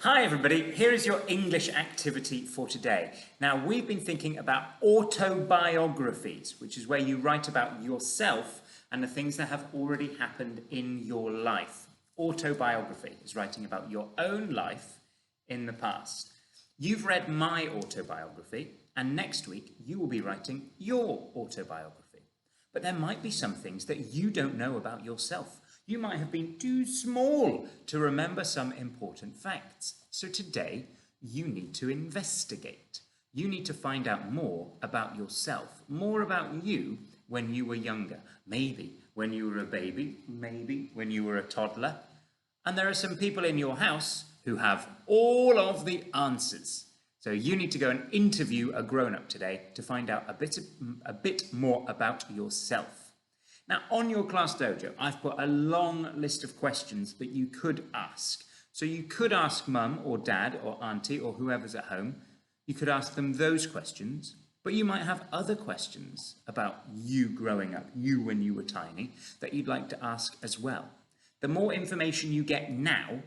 Hi everybody, here is your English activity for today. Now we've been thinking about autobiographies, which is where you write about yourself and the things that have already happened in your life. Autobiography is writing about your own life in the past. You've read my autobiography, and next week you will be writing your autobiography. But there might be some things that you don't know about yourself. You might have been too small to remember some important facts. So today, you need to investigate. You need to find out more about yourself, more about you when you were younger. Maybe when you were a baby, maybe when you were a toddler. And there are some people in your house who have all of the answers. So you need to go and interview a grown-up today to find out a bit more about yourself. Now, on your Class Dojo, I've put a long list of questions that you could ask. So you could ask mum or dad or auntie or whoever's at home. You could ask them those questions, but you might have other questions about you growing up, you when you were tiny, that you'd like to ask as well. The more information you get now,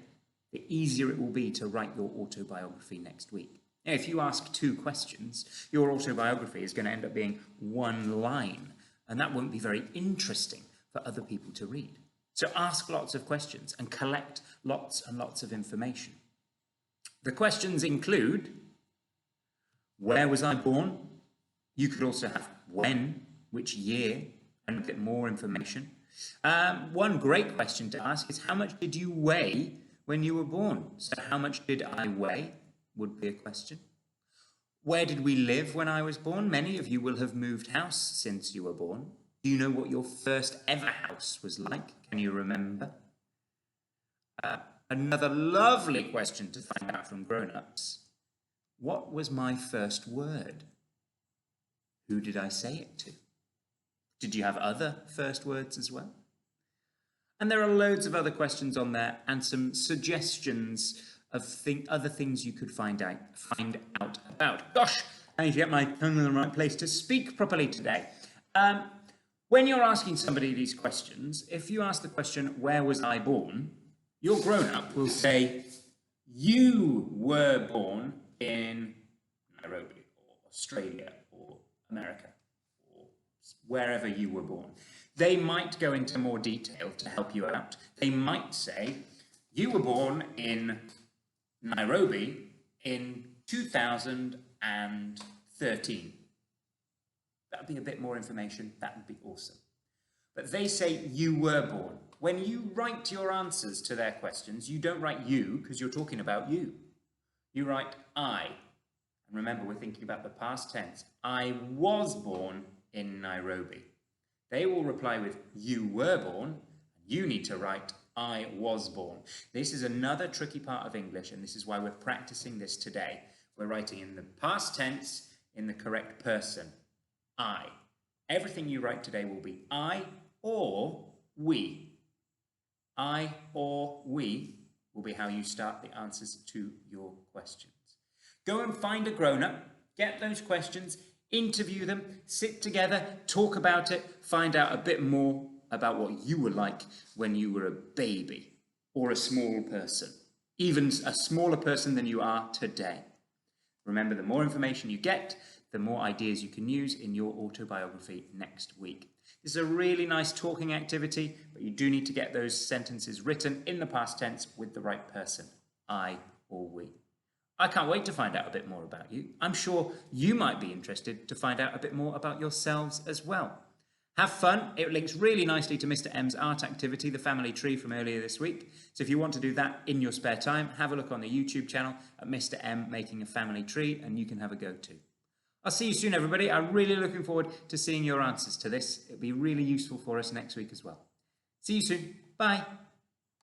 the easier it will be to write your autobiography next week. Now, if you ask 2 questions, your autobiography is going to end up being 1 line. And that won't be very interesting for other people to read. So ask lots of questions and collect lots and lots of information. The questions include, where was I born? You could also have when, which year, and get more information. One great question to ask is, how much did you weigh when you were born? So how much did I weigh would be a question. Where did we live when I was born? Many of you will have moved house since you were born. Do you know what your first ever house was like? Can you remember? Another lovely question to find out from grown-ups. What was my first word? Who did I say it to? Did you have other first words as well? And there are loads of other questions on there and some suggestions of other things you could find out about. Gosh, I need to get my tongue in the right place to speak properly today. When you're asking somebody these questions, if you ask the question, where was I born? Your grown-up will say, you were born in Nairobi, or Australia, or America, or wherever you were born. They might go into more detail to help you out. They might say, you were born in Nairobi in 2013. That would be a bit more information. That would be awesome. But they say you were born. When you write your answers to their questions, you don't write you because you're talking about you. You write I. And remember, we're thinking about the past tense. I was born in Nairobi. They will reply with you were born. You need to write I was born. This is another tricky part of English, and this is why we're practicing this today. We're writing in the past tense in the correct person. I. Everything you write today will be I or we. I or we will be how you start the answers to your questions. Go and find a grown-up, get those questions, interview them, sit together, talk about it, find out a bit more about what you were like when you were a baby or a small person, even a smaller person than you are today. Remember, the more information you get, the more ideas you can use in your autobiography next week. This is a really nice talking activity, but you do need to get those sentences written in the past tense with the right person, I or we. I can't wait to find out a bit more about you. I'm sure you might be interested to find out a bit more about yourselves as well. Have fun. It links really nicely to Mr. M's art activity, the family tree from earlier this week. So if you want to do that in your spare time, have a look on the YouTube channel at Mr. M making a family tree, and you can have a go too. I'll see you soon, everybody. I'm really looking forward to seeing your answers to this. It'll be really useful for us next week as well. See you soon. Bye.